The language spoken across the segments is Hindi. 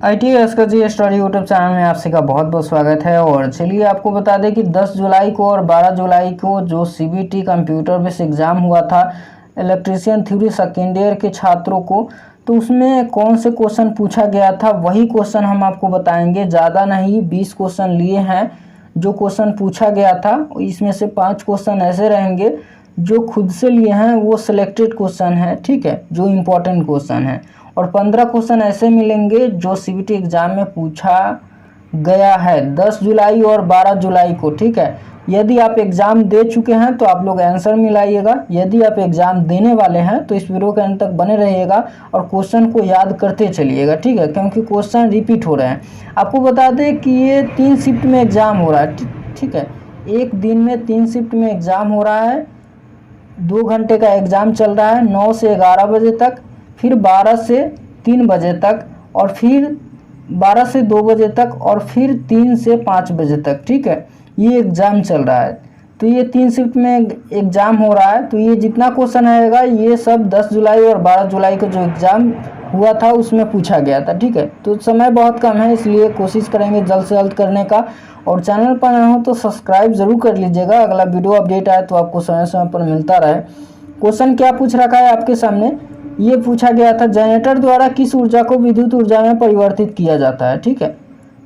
ITS का जी स्टडी यूट्यूब चैनल में आप सभी का बहुत बहुत स्वागत है। और चलिए आपको बता दें कि 10 जुलाई को और 12 जुलाई को जो CBT कंप्यूटर बेस्ड एग्ज़ाम हुआ था इलेक्ट्रीशियन थ्योरी सेकेंड ईयर के छात्रों को, तो उसमें कौन से क्वेश्चन पूछा गया था वही क्वेश्चन हम आपको बताएंगे। ज़्यादा नहीं, 20 क्वेश्चन लिए हैं जो क्वेश्चन पूछा गया था। इसमें से 5 क्वेश्चन ऐसे रहेंगे जो खुद से लिए हैं, वो सिलेक्टेड क्वेश्चन है, ठीक है, जो इम्पोर्टेंट क्वेश्चन है। और 15 क्वेश्चन ऐसे मिलेंगे जो CBT एग्ज़ाम में पूछा गया है 10 जुलाई और 12 जुलाई को, ठीक है। यदि आप एग्ज़ाम दे चुके हैं तो आप लोग आंसर मिलाइएगा। यदि आप एग्ज़ाम देने वाले हैं तो इस वीडियो के अंत तक बने रहिएगा और क्वेश्चन को याद करते चलिएगा, ठीक है, क्योंकि क्वेश्चन रिपीट हो रहे हैं। आपको बता दें कि ये 3 शिफ्ट में एग्ज़ाम हो रहा है, ठीक है। एक दिन में 3 शिफ्ट में एग्ज़ाम हो रहा है। 2 घंटे का एग्ज़ाम चल रहा है, 9 से 11 बजे तक, फिर 12 से 3 बजे तक, और फिर 12 से 2 बजे तक, और फिर 3 से 5 बजे तक, ठीक है। ये एग्ज़ाम चल रहा है। तो ये 3 शिफ्ट में एग्ज़ाम हो रहा है। तो ये जितना क्वेश्चन आएगा ये सब 10 जुलाई और 12 जुलाई को जो एग्ज़ाम हुआ था उसमें पूछा गया था, ठीक है। तो समय बहुत कम है, इसलिए कोशिश करेंगे जल्द से जल्द करने का। और चैनल पर नए हो तो सब्सक्राइब ज़रूर कर लीजिएगा, अगला वीडियो अपडेट आए तो आपको समय समय पर मिलता रहे। क्वेश्चन क्या पूछ रखा है आपके सामने, ये पूछा गया था जनरेटर द्वारा किस ऊर्जा को विद्युत ऊर्जा में परिवर्तित किया जाता है, ठीक है।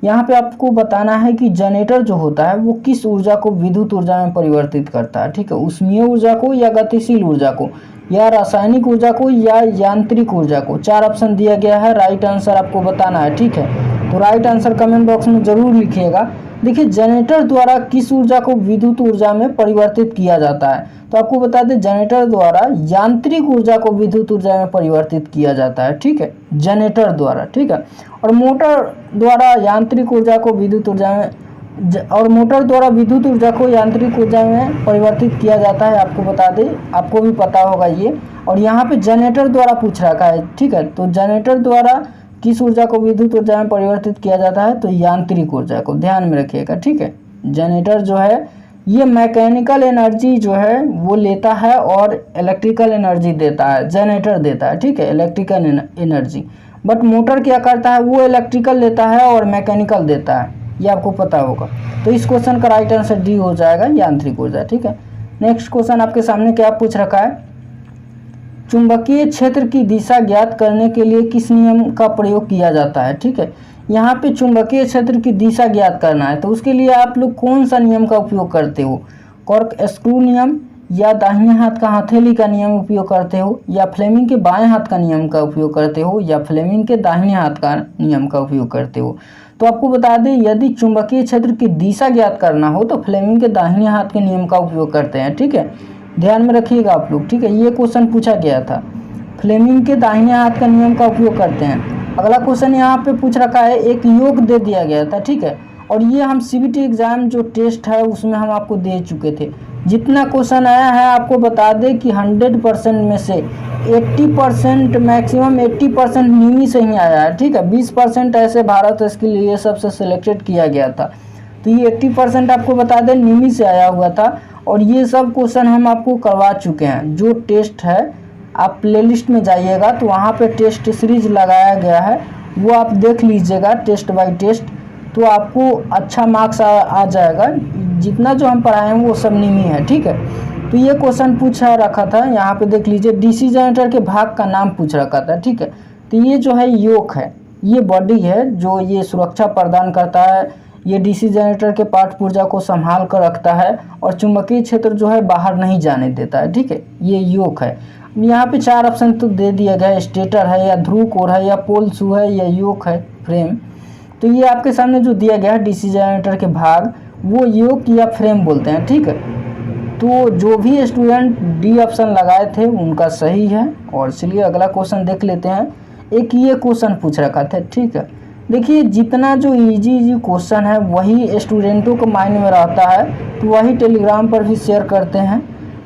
यहाँ पे आपको बताना है कि जनरेटर जो होता है वो किस ऊर्जा को विद्युत ऊर्जा में परिवर्तित करता है, ठीक है। ऊष्मीय ऊर्जा को, या गतिशील ऊर्जा को, या रासायनिक ऊर्जा को, या यांत्रिक ऊर्जा को। 4 ऑप्शन दिया गया है, राइट आंसर आपको बताना है, ठीक है। तो राइट आंसर कमेंट बॉक्स में ज़रूर लिखिएगा। देखिए, जनरेटर द्वारा किस ऊर्जा को विद्युत ऊर्जा में परिवर्तित किया जाता है, तो आपको बता दें जनरेटर द्वारा यांत्रिक ऊर्जा को विद्युत ऊर्जा में परिवर्तित किया जाता है, ठीक है, जनरेटर द्वारा, ठीक है। और मोटर द्वारा यांत्रिक ऊर्जा को विद्युत ऊर्जा में और मोटर द्वारा विद्युत ऊर्जा को यांत्रिक ऊर्जा में परिवर्तित किया जाता है, आपको बता दें, आपको भी पता होगा ये। और यहाँ पे जनरेटर द्वारा पूछ रखा है, ठीक है। तो जनरेटर द्वारा किस ऊर्जा को विद्युत ऊर्जा में परिवर्तित किया जाता है, तो यांत्रिक ऊर्जा को, ध्यान में रखिएगा, ठीक है। जनरेटर जो है ये मैकेनिकल एनर्जी जो है वो लेता है और इलेक्ट्रिकल एनर्जी देता है, जनरेटर देता है, ठीक है, इलेक्ट्रिकल एनर्जी। बट मोटर क्या करता है, वो इलेक्ट्रिकल लेता है और मैकेनिकल देता है, ये आपको पता होगा। तो इस क्वेश्चन का राइट आंसर डी हो जाएगा, यांत्रिक ऊर्जा, ठीक है। नेक्स्ट क्वेश्चन आपके सामने क्या पूछ रखा है, चुंबकीय क्षेत्र की दिशा ज्ञात करने के लिए किस नियम का प्रयोग किया जाता है, ठीक है। यहाँ पे चुंबकीय क्षेत्र की दिशा ज्ञात करना है, तो उसके लिए आप लोग कौन सा नियम का उपयोग करते हो, कॉर्क स्क्रू नियम, या दाहिने हाथ का हथेली का नियम उपयोग करते हो, या फ्लेमिंग के बाएं हाथ का नियम का उपयोग करते हो, या फ्लेमिंग के दाहिने हाथ का नियम का उपयोग करते हो। तो आपको बता दें यदि चुंबकीय क्षेत्र की दिशा ज्ञात करना हो तो फ्लेमिंग के दाहिने हाथ के नियम का उपयोग करते हैं, ठीक है, ध्यान में रखिएगा आप लोग, ठीक है। ये क्वेश्चन पूछा गया था, फ्लेमिंग के दाहिने हाथ का नियम का उपयोग करते हैं। अगला क्वेश्चन यहाँ पे पूछ रखा है, एक योग दे दिया गया था, ठीक है, और ये हम CBT एग्ज़ाम जो टेस्ट है उसमें हम आपको दे चुके थे। जितना क्वेश्चन आया है आपको बता दें कि 100% में से 80%, मैक्सिमम 80% न्यूमी से ही आया है, ठीक है। 20% ऐसे भारत इसके लिए सबसे सिलेक्टेड किया गया था। तो ये 80% आपको बता दें न्यूमी से आया हुआ था। और ये सब क्वेश्चन हम आपको करवा चुके हैं। जो टेस्ट है आप प्लेलिस्ट में जाइएगा तो वहाँ पे टेस्ट सीरीज लगाया गया है, वो आप देख लीजिएगा टेस्ट बाय टेस्ट, तो आपको अच्छा मार्क्स आ जाएगा। जितना जो हम पढ़ाए हैं वो सब नीमी है, ठीक है। तो ये क्वेश्चन पूछा रखा था, यहाँ पे देख लीजिए, DC जनरेटर के भाग का नाम पूछ रखा था, ठीक है। तो ये जो है योक है, ये बॉडी है जो ये सुरक्षा प्रदान करता है, ये DC जनरेटर के पार्ट पुर्जा को संभाल कर रखता है और चुंबकीय क्षेत्र जो है बाहर नहीं जाने देता है, ठीक है, ये योक है। यहाँ पे 4 ऑप्शन तो दे दिया गया है, स्टेटर है, या ध्रुव कोर है, या पोल शू है, या योक है, फ्रेम। तो ये आपके सामने जो दिया गया है DC जनरेटर के भाग, वो योक या फ्रेम बोलते हैं, ठीक है। तो जो भी स्टूडेंट डी ऑप्शन लगाए थे उनका सही है। और चलिए अगला क्वेश्चन देख लेते हैं। एक ये क्वेश्चन पूछ रखा था, ठीक है। देखिए, जितना जो इजी क्वेश्चन है वही स्टूडेंटों को माइंड में रहता है, तो वही टेलीग्राम पर भी शेयर करते हैं,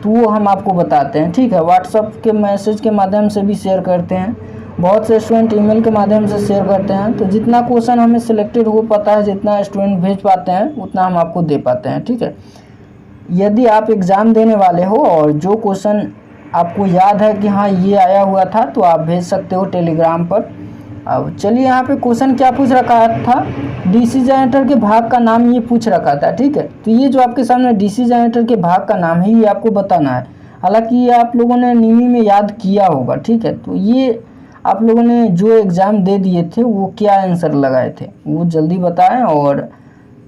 तो वो हम आपको बताते हैं, ठीक है। व्हाट्सएप के मैसेज के माध्यम से भी शेयर करते हैं, बहुत से स्टूडेंट ईमेल के माध्यम से शेयर करते हैं। तो जितना क्वेश्चन हमें सिलेक्टेड हो पाता है, जितना स्टूडेंट भेज पाते हैं, उतना हम आपको दे पाते हैं, ठीक है। यदि आप एग्ज़ाम देने वाले हो और जो क्वेश्चन आपको याद है कि हाँ ये आया हुआ था, तो आप भेज सकते हो टेलीग्राम पर। अब चलिए यहाँ पे क्वेश्चन क्या पूछ रखा था, डीसी जनरेटर के भाग का नाम ये पूछ रखा था, ठीक है। तो ये जो आपके सामने डीसी जनरेटर के भाग का नाम है ये आपको बताना है। हालांकि ये आप लोगों ने नीवी में याद किया होगा, ठीक है। तो ये आप लोगों ने जो एग्ज़ाम दे दिए थे वो क्या आंसर लगाए थे वो जल्दी बताएं, और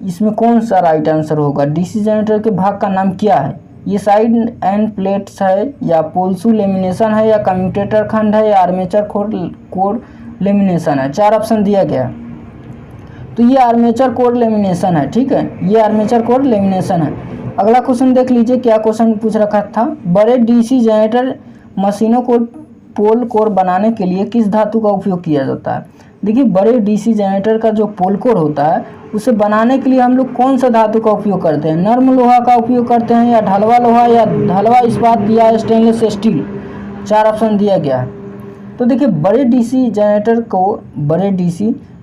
इसमें कौन सा राइट आंसर होगा। डीसी जनरेटर के भाग का नाम क्या है, ये साइड एंड प्लेट्स है, या पोल्सू लेमिनेशन है, या कम्यूटेटर खंड है, या आर्मेचर कोर लेमिनेशन है। 4 ऑप्शन दिया गया। तो ये आर्मेचर कोर लेमिनेशन है, ठीक है, ये आर्मेचर कोर लेमिनेशन है। अगला क्वेश्चन देख लीजिए क्या क्वेश्चन पूछ रखा था, बड़े डीसी जनरेटर मशीनों को पोल कोर बनाने के लिए किस धातु का उपयोग किया जाता है। देखिए बड़े डीसी जनरेटर का जो पोल कोर होता है उसे बनाने के लिए हम लोग कौन सा धातु का उपयोग करते हैं, नर्म लोहा का उपयोग करते हैं, या ढलवा लोहा, या ढलवा इस्पात, या स्टेनलेस स्टील। 4 ऑप्शन दिया गया है। तो देखिए बड़े डीसी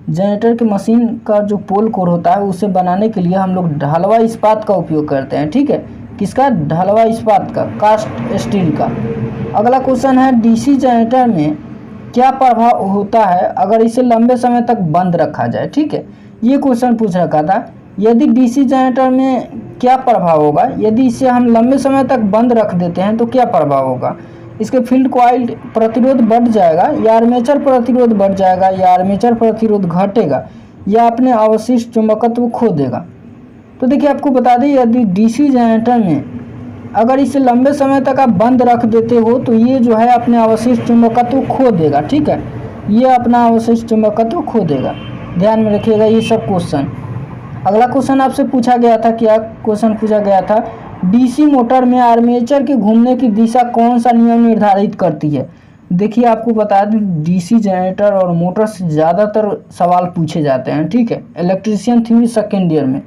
जनरेटर के मशीन का जो पोल कोर होता है उसे बनाने के लिए हम लोग ढलवा इस्पात का उपयोग करते हैं, ठीक है। किसका, ढलवा इस्पात का, कास्ट स्टील का। अगला क्वेश्चन है डीसी जनरेटर में क्या प्रभाव होता है अगर इसे लंबे समय तक बंद रखा जाए, ठीक है। ये क्वेश्चन पूछ रखा था, यदि डीसी जनरेटर में क्या प्रभाव होगा, यदि इसे हम लंबे समय तक बंद रख देते हैं तो क्या प्रभाव होगा। इसके फील्ड कॉइल प्रतिरोध बढ़ जाएगा, या आर्मेचर प्रतिरोध बढ़ जाएगा, या आर्मेचर प्रतिरोध घटेगा, या अपने अवशिष्ट चुंबकत्व खो देगा। तो देखिए आपको बता दें यदि डीसी जनरेटर में अगर इसे लंबे समय तक आप बंद रख देते हो तो ये जो है अपने अवशिष्ट चुंबकत्व खो देगा, ठीक है, ये अपना अवशिष्ट चुंबकत्व खो देगा। ध्यान में रखिएगा ये सब क्वेश्चन। अगला क्वेश्चन आपसे पूछा गया था, क्या क्वेश्चन पूछा गया था, डीसी मोटर में आर्मेचर के घूमने की दिशा कौन सा नियम निर्धारित करती है। देखिए आपको बता दें डीसी जनरेटर और मोटर से ज़्यादातर सवाल पूछे जाते हैं, ठीक है, इलेक्ट्रीशियन थ्योरी सेकेंड ईयर में।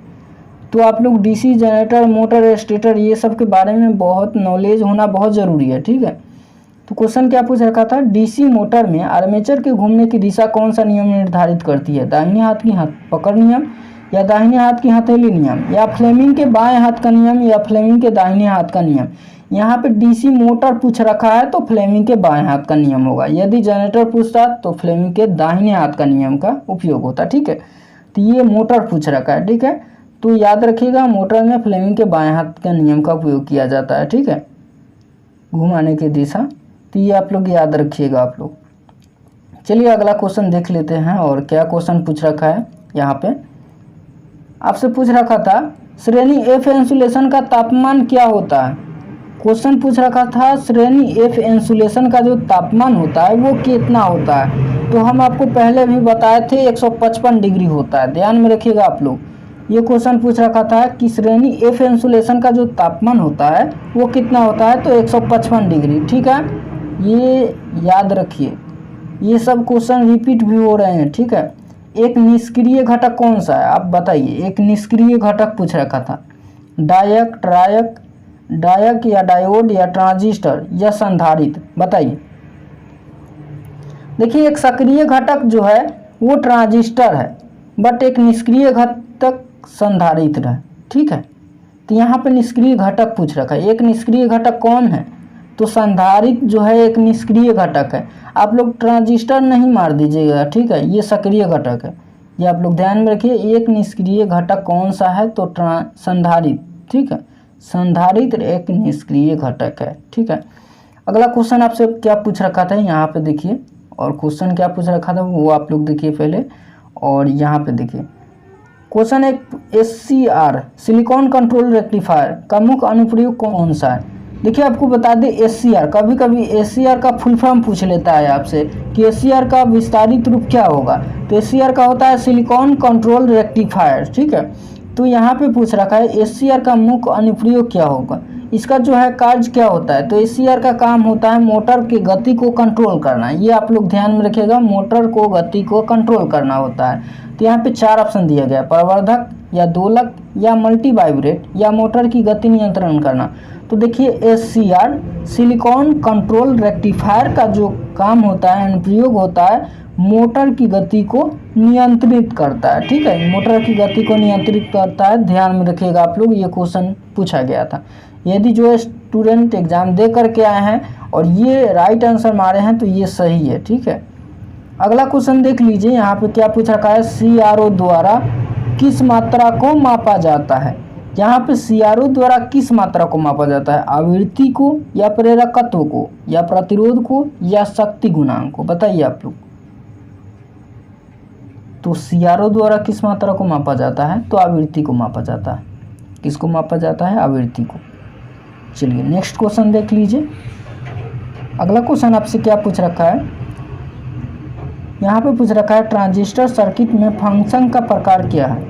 तो आप लोग डीसी जनरेटर, मोटर, स्टेटर ये सब के बारे में बहुत नॉलेज होना बहुत ज़रूरी है, ठीक है। तो क्वेश्चन क्या पूछ रखा था, डीसी मोटर में आर्मेचर के घूमने की दिशा कौन सा नियम निर्धारित करती है, दाहिने हाथ की हाथ पकड़ नियम, या दाहिने हाथ की हथेली नियम, या फ्लेमिंग के बाएं हाथ का नियम, या फ्लेमिंग के दाहिने हाथ का नियम। यहाँ पे डीसी मोटर पूछ रखा है तो फ्लेमिंग के बाएं हाथ का नियम होगा। यदि जनरेटर पूछता तो फ्लेमिंग के दाहिने हाथ का नियम का उपयोग होता, ठीक है। तो ये मोटर पूछ रखा है, ठीक है। तो याद रखिएगा मोटर में फ्लेमिंग के बाएं हाथ के नियम का उपयोग किया जाता है, ठीक है, घुमाने की दिशा। तो ये आप लोग याद रखिएगा आप लोग। चलिए अगला क्वेश्चन देख लेते हैं, और क्या क्वेश्चन पूछ रखा है। यहाँ पे आपसे पूछ रखा था श्रेणी एफ इंसुलेशन का तापमान क्या होता है। क्वेश्चन पूछ रखा था श्रेणी एफ इंसुलेशन का जो तापमान होता है वो कितना होता है। तो हम आपको पहले भी बताए थे 155 डिग्री होता है। ध्यान में रखिएगा आप लोग। ये क्वेश्चन पूछ रखा था कि श्रेणी एफ इंसुलेशन का जो तापमान होता है वो कितना होता है, तो 155 डिग्री, ठीक है। ये याद रखिए, ये सब क्वेश्चन रिपीट भी हो रहे हैं, ठीक है। एक निष्क्रिय घटक कौन सा है आप बताइए। एक निष्क्रिय घटक पूछ रखा था, डायक, ट्रायक, डायक या डायोड या ट्रांजिस्टर या संधारित्र, बताइए। देखिए एक सक्रिय घटक जो है वो ट्रांजिस्टर है, बट एक निष्क्रिय घटक संधारित्र है, ठीक है। तो यहाँ पे निष्क्रिय घटक पूछ रखा है। एक निष्क्रिय घटक कौन है, तो संधारित्र जो है एक निष्क्रिय घटक है। आप लोग ट्रांजिस्टर नहीं मार दीजिएगा, ठीक है, ये सक्रिय घटक है। ये आप लोग ध्यान में रखिए। एक निष्क्रिय घटक कौन सा है, तो संधारित्र, ठीक है। संधारित्र एक निष्क्रिय घटक है, ठीक है। अगला क्वेश्चन आपसे क्या पूछ रखा था यहाँ पे देखिए, और क्वेश्चन क्या पूछ रखा था वो आप लोग देखिए पहले, और यहाँ पे देखिए क्वेश्चन एक SCR सिलिकॉन कंट्रोल रेक्टिफायर का मुख्य अनुप्रयोग कौन सा है। देखिए आपको बता दें SCR, कभी कभी SCR का फुल फॉर्म पूछ लेता है आपसे कि SCR का विस्तारित रूप क्या होगा। तो SCR का होता है सिलिकॉन कंट्रोल रेक्टिफायर, ठीक है। तो यहाँ पे पूछ रखा है SCR का मुख्य अनुप्रयोग क्या होगा, इसका जो है कार्य क्या होता है। तो SCR का काम होता है मोटर की गति को कंट्रोल करना। ये आप लोग ध्यान में रखिएगा, मोटर को गति को कंट्रोल करना होता है। तो यहाँ पे 4 ऑप्शन दिया गया है, प्रवर्धक या दोलक या मल्टी वाइब्रेट या मोटर की गति नियंत्रण करना। तो देखिए SCR सिलिकॉन कंट्रोल रेक्टिफायर का जो काम होता है, अनुप्रयोग होता है, मोटर की गति को नियंत्रित करता है, ठीक है, मोटर की गति को नियंत्रित करता है। ध्यान में रखिएगा आप लोग, ये क्वेश्चन पूछा गया था। यदि जो स्टूडेंट एग्जाम दे करके आए हैं और ये राइट आंसर मारे हैं तो ये सही है, ठीक है। अगला क्वेश्चन देख लीजिए, यहाँ पे क्या पूछ रखा है, CRO द्वारा किस मात्रा को मापा जाता है। यहाँ पे CRO द्वारा किस मात्रा को मापा जाता है, आवृत्ति को या प्रेरकत्व को या प्रतिरोध को या शक्ति गुणांक को, बताइए आप लोग। तो CRO द्वारा किस मात्रा को मापा जाता है, तो आवृत्ति को मापा जाता है। किसको मापा जाता है, आवृत्ति को। चलिए नेक्स्ट क्वेश्चन देख लीजिए। अगला क्वेश्चन आपसे क्या पूछ रखा है, यहाँ पे पूछ रखा है ट्रांजिस्टर सर्किट में फंक्शन का प्रकार क्या है।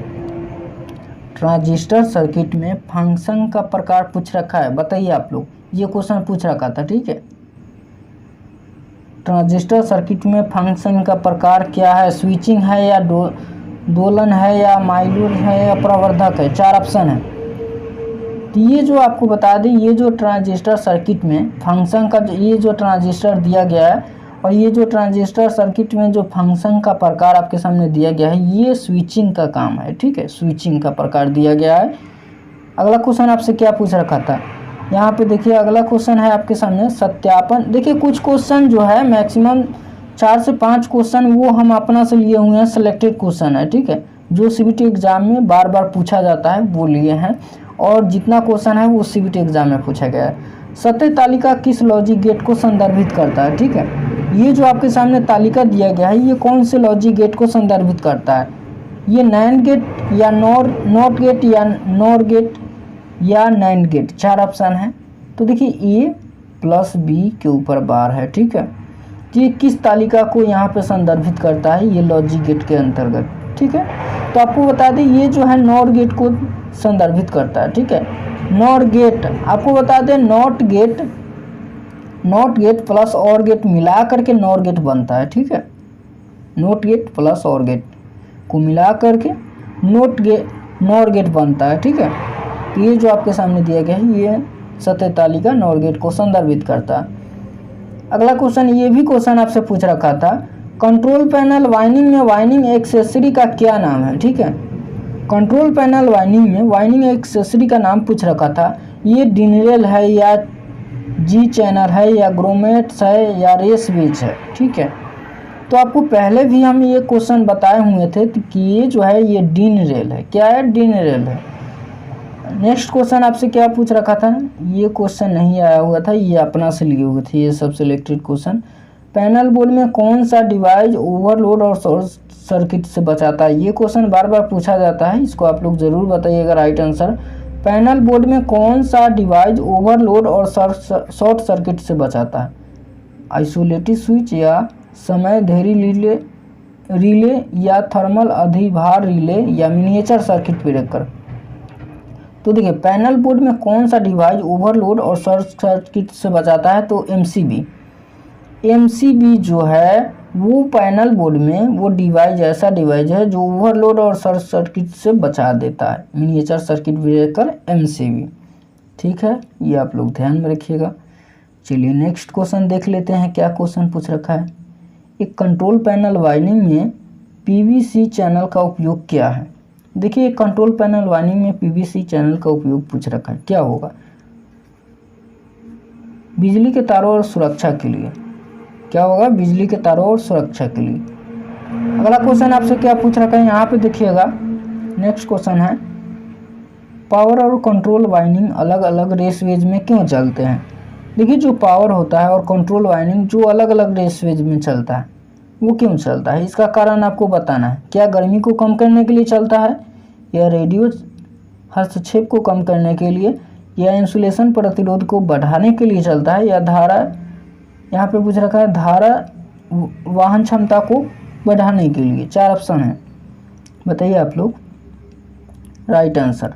ट्रांजिस्टर सर्किट में फंक्शन का प्रकार पूछ रखा है, बताइए आप लोग। ये क्वेश्चन पूछ रखा था, ठीक है। ट्रांजिस्टर सर्किट में फंक्शन का प्रकार क्या है, स्विचिंग है या दोलन है या माइल्यूर है या प्रवर्धक है, 4 ऑप्शन है। तो ये जो आपको बता दें, ये जो ट्रांजिस्टर सर्किट में फंक्शन का ये जो ट्रांजिस्टर दिया गया है और ये जो ट्रांजिस्टर सर्किट में जो फंक्शन का प्रकार आपके सामने दिया गया है, ये स्विचिंग का काम है, ठीक है। स्विचिंग का प्रकार दिया गया है। अगला क्वेश्चन आपसे क्या पूछ रखा था, यहाँ पे देखिए अगला क्वेश्चन है आपके सामने सत्यापन। देखिए कुछ क्वेश्चन जो है मैक्सिमम 4 से 5 क्वेश्चन वो हम अपना से लिए हुए हैं, सिलेक्टेड क्वेश्चन है, ठीक है, जो CBT एग्जाम में बार बार पूछा जाता है वो लिए हैं, और जितना क्वेश्चन है वो CBT एग्जाम में पूछा गया है। सत्य तालिका किस लॉजिक गेट को संदर्भित करता है, ठीक है। ये जो आपके सामने तालिका दिया गया है, ये कौन से लॉजिक गेट को संदर्भित करता है, ये NAND गेट या नॉट गेट या नॉर गेट या NAND गेट, 4 ऑप्शन है। तो देखिए A प्लस B के ऊपर बार है, ठीक है। ये किस तालिका को यहाँ पे संदर्भित करता है, ये लॉजिक गेट के अंतर्गत, ठीक है। तो आपको बता दें ये जो है नॉर गेट को संदर्भित करता है, ठीक है। नॉर गेट आपको बता दें, नॉट गेट प्लस और गेट मिला करके नॉर गेट बनता है, ठीक है। नॉट गेट प्लस और गेट को मिला करके नॉर गेट बनता है, ठीक है। तो ये जो आपके सामने दिया गया है, ये सत्य तालिका नॉर गेट को संदर्भित करता है। अगला क्वेश्चन, ये भी क्वेश्चन आपसे पूछ रखा था, कंट्रोल पैनल वाइनिंग में वाइनिंग एक्सेसरी का क्या नाम है, ठीक है। कंट्रोल पैनल वाइनिंग में वाइनिंग एक्सेसरी का नाम पूछ रखा था, ये डिनरेल है या जी चैनल है या ग्रोमेट्स है या रेस बेच है, ठीक है। तो आपको पहले भी हम ये क्वेश्चन बताए हुए थे कि ये जो है ये डिनरेल है, क्या है, डिनरेल है। नेक्स्ट क्वेश्चन आपसे क्या पूछ रखा था, ये क्वेश्चन नहीं आया हुआ था, ये अपना से लिए हुए थे, ये सब सिलेक्टेड क्वेश्चन। पैनल बोर्ड में कौन सा डिवाइस ओवरलोड और शॉर्ट सर्किट से बचाता है, ये क्वेश्चन बार बार पूछा जाता है, इसको आप लोग ज़रूर बताइएगा राइट आंसर। पैनल बोर्ड में कौन सा डिवाइस ओवरलोड और शॉर्ट सर्किट से बचाता है, आइसोलेटेड स्विच या समय धैर्य रिले या थर्मल अधिभार रिले या मिनिएचर सर्किट ब्रेकर। तो देखिए पैनल बोर्ड में कौन सा डिवाइस ओवरलोड और शॉर्ट सर्किट से बचाता है, तो MCB जो है वो पैनल बोर्ड में वो डिवाइस ऐसा डिवाइस है जो ओवरलोड और शॉर्ट सर्किट से बचा देता है, मिनिएचर सर्किट ब्रेकर MCB, ठीक है। ये आप लोग ध्यान में रखिएगा। चलिए नेक्स्ट क्वेश्चन देख लेते हैं, क्या क्वेश्चन पूछ रखा है, एक कंट्रोल पैनल वाइनिंग में PVC चैनल का उपयोग क्या है। देखिए कंट्रोल पैनल वाइनिंग में PVC चैनल का उपयोग पूछ रखा है, क्या होगा, बिजली के तारों और सुरक्षा के लिए, क्या होगा, बिजली के तारों और सुरक्षा के लिए। अगला क्वेश्चन आपसे क्या पूछ रखा है, यहाँ पे देखिएगा नेक्स्ट क्वेश्चन है, पावर और कंट्रोल वाइनिंग अलग अलग रेसवेज में क्यों चलते हैं। देखिए जो पावर होता है और कंट्रोल वाइनिंग जो अलग अलग रेसवेज में चलता है वो क्यों चलता है, इसका कारण आपको बताना है। क्या गर्मी को कम करने के लिए चलता है, या रेडियो हस्तक्षेप को कम करने के लिए, या इंसुलेशन प्रतिरोध को बढ़ाने के लिए चलता है, या धारा, यहाँ पे पूछ रखा है धारा वाहन क्षमता को बढ़ाने के लिए, 4 ऑप्शन है, बताइए आप लोग राइट आंसर।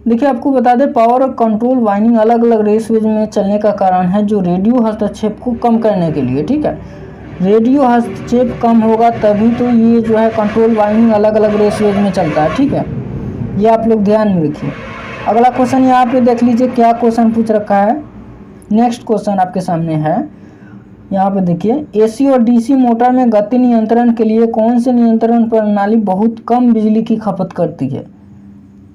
देखिए आपको बता दें पावर और कंट्रोल वाइनिंग अलग अलग रेसवेज में चलने का कारण है जो रेडियो हस्तक्षेप को कम करने के लिए, ठीक है। रेडियो हस्तक्षेप कम होगा तभी तो ये जो है कंट्रोल वाइनिंग अलग अलग रेसवेज में चलता है, ठीक है। ये आप लोग ध्यान में रखिए। अगला क्वेश्चन यहाँ पे देख लीजिए क्या क्वेश्चन पूछ रखा है। नेक्स्ट क्वेश्चन आपके सामने है, यहाँ पे देखिए AC और DC मोटर में गति नियंत्रण के लिए कौन सी नियंत्रण प्रणाली बहुत कम बिजली की खपत करती है।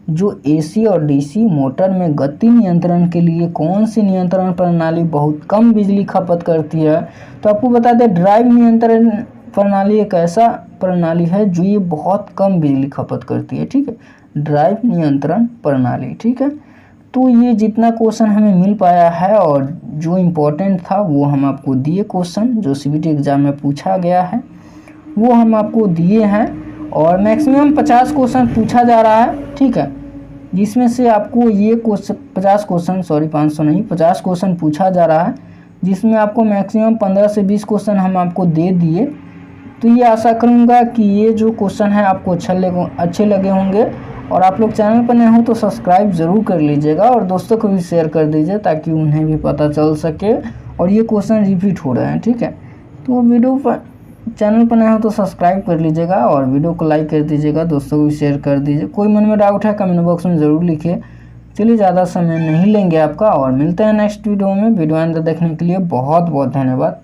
जो एसी और डीसी मोटर में गति नियंत्रण के लिए कौन सी नियंत्रण प्रणाली बहुत कम बिजली खपत करती है? तो आपको बता दें ड्राइव नियंत्रण प्रणाली एक ऐसा प्रणाली है जो ये बहुत कम बिजली खपत करती है। ठीक है, ड्राइव नियंत्रण प्रणाली। ठीक है, तो ये जितना क्वेश्चन हमें मिल पाया है और जो इम्पोर्टेंट था वो हम आपको दिए, क्वेश्चन जो सीबीटी एग्ज़ाम में पूछा गया है वो हम आपको दिए हैं और मैक्सिमम 50 क्वेश्चन पूछा जा रहा है। ठीक है, जिसमें से आपको ये क्वेश्चन 50 क्वेश्चन 500 नहीं 50 क्वेश्चन पूछा जा रहा है, जिसमें आपको मैक्सिमम 15 से 20 क्वेश्चन हम आपको दे दिए। तो ये आशा करूँगा कि ये जो क्वेश्चन है आपको अच्छे लगे होंगे और आप लोग चैनल पर नए हो तो सब्सक्राइब ज़रूर कर लीजिएगा और दोस्तों को भी शेयर कर दीजिए ताकि उन्हें भी पता चल सके और ये क्वेश्चन रिपीट हो रहे हैं। ठीक है, तो वीडियो पर चैनल पर नए हो तो सब्सक्राइब कर लीजिएगा और वीडियो को लाइक कर दीजिएगा, दोस्तों को भी शेयर कर दीजिए। कोई मन में डाउट है कमेंट बॉक्स में ज़रूर लिखिए। चलिए ज़्यादा समय नहीं लेंगे आपका और मिलते हैं नेक्स्ट वीडियो में। वीडियो अंदर देखने के लिए बहुत बहुत धन्यवाद।